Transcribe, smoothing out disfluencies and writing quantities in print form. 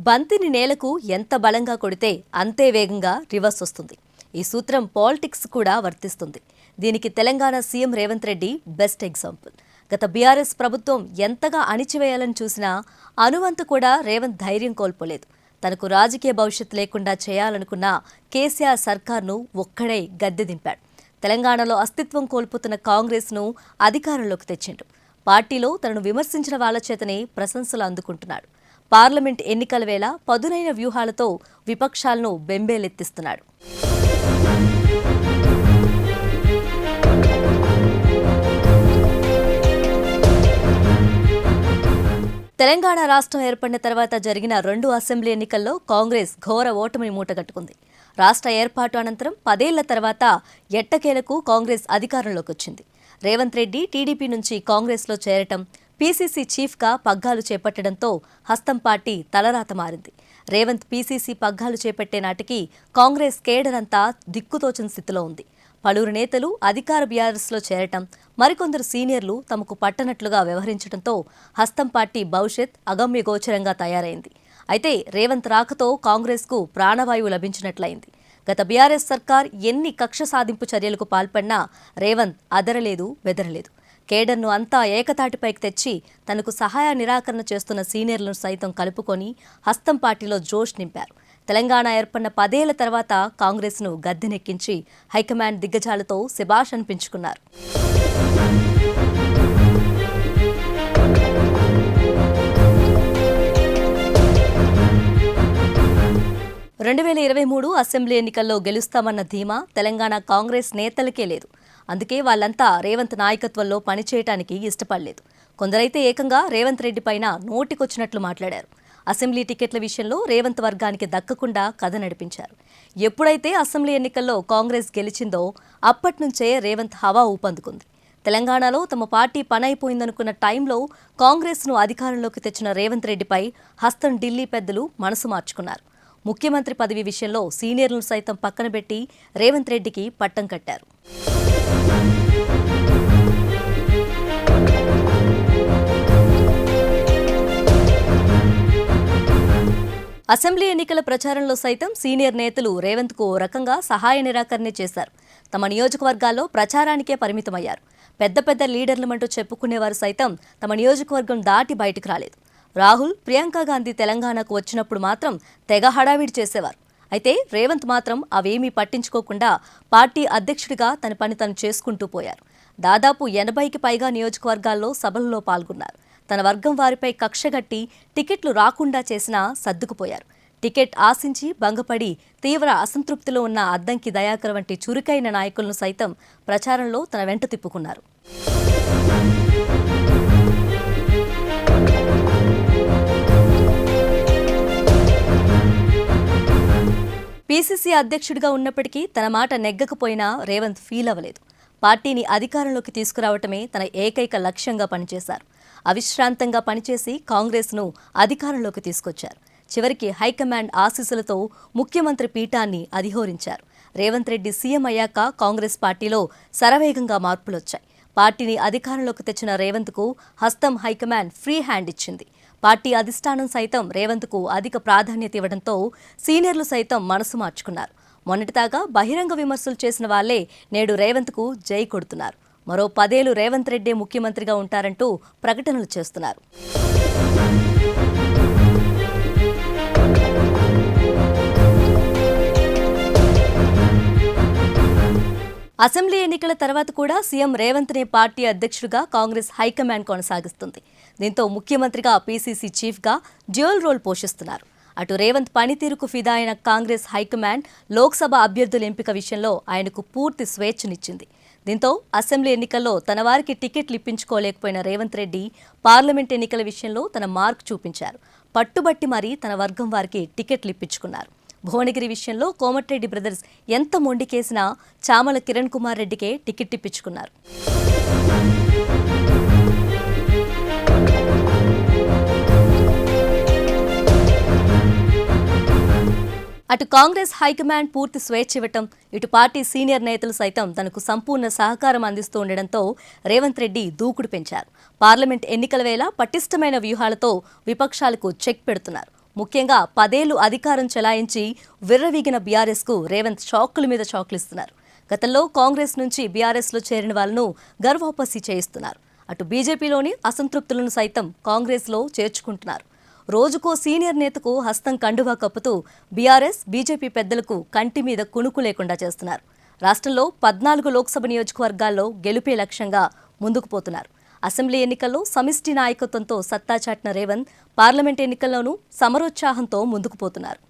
బంతిని నేలకు ఎంత బలంగా కొడితే అంతే వేగంగా రివర్స్ వస్తుంది. ఈ సూత్రం పాలిటిక్స్ కూడా వర్తిస్తుంది. దీనికి Telangana CM Revanth Reddy best example. గత బీఆర్ఎస్ ప్రభుత్వం ఎంతగా అణిచివేయాలని చూసినా అనువంత కూడా రేవంత్ ధైర్యం కోల్పోలేదు. తనకు రాజకీయ భవిష్యత్తు లేకుండా చేయాలనుకున్న కేసీఆర్ సర్కార్ను ఒక్కడే గద్దె దింపాడు. తెలంగాణలో అస్తిత్వం కోల్పోతున్న కాంగ్రెస్ను అధికారంలోకి తెచ్చిండు. పార్టీలో తనను విమర్శించిన వాళ్ల చేతనే ప్రశంసలు అందుకుంటున్నాడు. పార్లమెంట్ ఎన్నికల వేళ పదునైన వ్యూహాలతో విపక్షాలను బెంబేలెత్తిస్తున్నాడు. తెలంగాణ రాష్ట్రం ఏర్పడిన తర్వాత జరిగిన 2 అసెంబ్లీ ఎన్నికల్లో కాంగ్రెస్ ఘోర ఓటమిని మూటగట్టుకుంది. రాష్ట్ర ఏర్పాటు అనంతరం 10 ఏళ్ల తర్వాత ఎట్టకేలకు కాంగ్రెస్ అధికారంలోకి వచ్చింది. రేవంత్ రెడ్డి టీడీపీ నుంచి కాంగ్రెస్లో చేరటం, పీసీసీ చీఫ్గా పగ్గాలు చేపట్టడంతో హస్తం పార్టీ తలరాత మారింది. రేవంత్ పీసీసీ పగ్గాలు చేపట్టే నాటికి కాంగ్రెస్ కేడర్ అంతా దిక్కుతోచని స్థితిలో ఉంది. పలువురు నేతలు అధికార బీఆర్ఎస్లో చేరటం, మరికొందరు సీనియర్లు తమకు పట్టనట్లుగా వ్యవహరించడంతో హస్తం పార్టీ భవిష్యత్ అగమ్యగోచరంగా తయారైంది. అయితే రేవంత్ రాకతో కాంగ్రెస్కు ప్రాణవాయువు లభించినట్లయింది. గత బీఆర్ఎస్ సర్కార్ ఎన్ని కక్ష సాధింపు చర్యలకు పాల్పడినా రేవంత్ అదరలేదు, బెదరలేదు. కేడర్ను అంతా ఏకతాటిపైకి తెచ్చి తనకు సహాయ నిరాకరణ చేస్తున్న సీనియర్లను సైతం కలుపుకొని హస్తం పార్టీలో జోష్ నింపారు. తెలంగాణ ఏర్పడిన 10 ఏళ్ల తర్వాత కాంగ్రెస్ను గద్దెనెక్కించి హైకమాండ్ దిగ్గజాలతో శభాష్ అనిపించుకున్నారు. 2023 అసెంబ్లీ ఎన్నికల్లో గెలుస్తామన్న ధీమా తెలంగాణ కాంగ్రెస్ నేతలకే లేదు. అందుకే వాళ్ళంతా రేవంత్ నాయకత్వంలో పనిచేయటానికి ఇష్టపడలేదు. కొందరైతే ఏకంగా రేవంత్ రెడ్డి పైన నోటికొచ్చినట్లు మాట్లాడారు. అసెంబ్లీ టికెట్ల విషయంలో రేవంత్ వర్గానికి దక్కకుండా కథ నడిపించారు. ఎప్పుడైతే అసెంబ్లీ ఎన్నికల్లో కాంగ్రెస్ గెలిచిందో అప్పట్నుంచే రేవంత్ హవా ఊపందుకుంది. తెలంగాణలో తమ పార్టీ పనైపోయిందనుకున్న టైంలో కాంగ్రెస్ను అధికారంలోకి తెచ్చిన రేవంత్ రెడ్డిపై హస్తం ఢిల్లీ పెద్దలు మనసు మార్చుకున్నారు. ముఖ్యమంత్రి పదవి విషయంలో సీనియర్లను సైతం పక్కన పెట్టి రేవంత్ రెడ్డికి పట్టం కట్టారు. అసెంబ్లీ ఎన్నికల ప్రచారంలో సైతం సీనియర్ నేతలు రేవంత్కు ఓ రకంగా సహాయ నిరాకరణే చేశారు. తమ నియోజకవర్గాల్లో ప్రచారానికే పరిమితమయ్యారు. పెద్ద పెద్ద లీడర్లమంటూ చెప్పుకునేవారు సైతం తమ నియోజకవర్గం దాటి బయటకు రాలేదు. రాహుల్, ప్రియాంక గాంధీ తెలంగాణకు వచ్చినప్పుడు మాత్రం తెగ హడావిడి చేసేవారు. అయితే రేవంత్ మాత్రం అవేమీ పట్టించుకోకుండా పార్టీ అధ్యక్షుడిగా తన పని తను చేసుకుంటూ పోయారు. దాదాపు 80కి పైగా నియోజకవర్గాల్లో సభల్లో పాల్గొన్నారు. తన వర్గం వారిపై కక్షగట్టి టికెట్లు రాకుండా చేసినా సర్దుకుపోయారు. టికెట్ ఆశించి భంగపడి తీవ్ర అసంతృప్తిలో ఉన్న అద్దంకి దయాకర్ వంటి చురుకైన నాయకులను సైతం ప్రచారంలో తన వెంట తిప్పుకున్నారు. పీసీసీ అధ్యక్షుడిగా ఉన్నప్పటికీ తన మాట నెగ్గకపోయినా రేవంత్ ఫీల్ అవ్వలేదు. పార్టీని అధికారంలోకి తీసుకురావటమే తన ఏకైక లక్ష్యంగా పనిచేశారు. అవిశ్రాంతంగా పనిచేసి కాంగ్రెస్ను అధికారంలోకి తీసుకొచ్చారు. చివరికి హైకమాండ్ ఆశీస్సులతో ముఖ్యమంత్రి పీఠాన్ని అధిరోహించారు. రేవంత్ రెడ్డి సీఎం అయ్యాక కాంగ్రెస్ పార్టీలో శరవేగంగా మార్పులొచ్చాయి. పార్టీని అధికారంలోకి తెచ్చిన రేవంత్కు హస్తం హైకమాండ్ ఫ్రీ హ్యాండ్ ఇచ్చింది. పార్టీ అధిష్టానం సైతం రేవంత్కు అధిక ప్రాధాన్యత ఇవ్వడంతో సీనియర్లు సైతం మనసు మార్చుకున్నారు. మొన్నటిదాకా బహిరంగ విమర్శలు చేసిన వాళ్లే నేడు రేవంత్కు జై కొడుతున్నారు. మరో 10 ఏళ్లు రేవంత్ రెడ్డి ముఖ్యమంత్రిగా ఉంటారంటూ ప్రకటనలు చేస్తున్నారు. అసెంబ్లీ ఎన్నికల తర్వాత కూడా సీఎం రేవంత్నే పార్టీ అధ్యక్షుడిగా కాంగ్రెస్ హైకమాండ్ కొనసాగిస్తుంది. దీంతో ముఖ్యమంత్రిగా పీసీసీ చీఫ్గా డ్యూయల్ రోల్ పోషిస్తున్నారు. అటు రేవంత్ పనితీరుకు ఫిదా అయిన కాంగ్రెస్ హైకమాండ్ లోక్సభ అభ్యర్థుల ఎంపిక విషయంలో ఆయనకు పూర్తి స్వేచ్ఛనిచ్చింది. దీంతో అసెంబ్లీ ఎన్నికల్లో తన వారికి టికెట్లు ఇప్పించుకోలేకపోయిన రేవంత్ రెడ్డి పార్లమెంట్ ఎన్నికల విషయంలో తన మార్క్ చూపించారు. పట్టుబట్టి మరీ తన వర్గం వారికి టికెట్లు ఇప్పించుకున్నారు. భువనగిరి విషయంలో కోమటిరెడ్డి బ్రదర్స్ ఎంత మొండికేసినా చామల కిరణ్ కుమార్ రెడ్డికే టికెట్ ఇప్పించుకున్నారు. అటు కాంగ్రెస్ హైకమాండ్ పూర్తి స్వేచ్ఛ ఇవ్వటం, ఇటు పార్టీ సీనియర్ నేతలు సైతం తనకు సంపూర్ణ సహకారం అందిస్తూ ఉండడంతో రేవంత్ రెడ్డి దూకుడు పెంచారు. పార్లమెంట్ ఎన్నికల వేళ పటిష్టమైన వ్యూహాలతో విపక్షాలకు చెక్ పెడుతున్నారు. ముఖ్యంగా 10 ఏళ్లు అధికారం చెలాయించి విర్రవీగిన బీఆర్ఎస్కు రేవంత్ షాకుల మీద షాకులు ఇస్తున్నారు. గతంలో కాంగ్రెస్ నుంచి బీఆర్ఎస్లో చేరిన వాళ్లను గర్వాపసి చేయిస్తున్నారు. అటు బీజేపీలోని అసంతృప్తులను సైతం కాంగ్రెస్లో చేర్చుకుంటున్నారు. రోజుకో సీనియర్ నేతకు హస్తం కండువా కప్పుతూ బీఆర్ఎస్, బీజేపీ పెద్దలకు కంటి మీద కునుకు లేకుండా చేస్తున్నారు. రాష్ట్రంలో 14 లోక్సభ నియోజకవర్గాల్లో గెలుపే లక్ష్యంగా ముందుకు పోతున్నారు. అసెంబ్లీ ఎన్నికల్లో సమిష్టి నాయకత్వంతో సత్తా చాటిన రేవంత్ పార్లమెంట్ ఎన్నికల్లోనూ సమరోత్సాహంతో ముందుకు పోతున్నారు.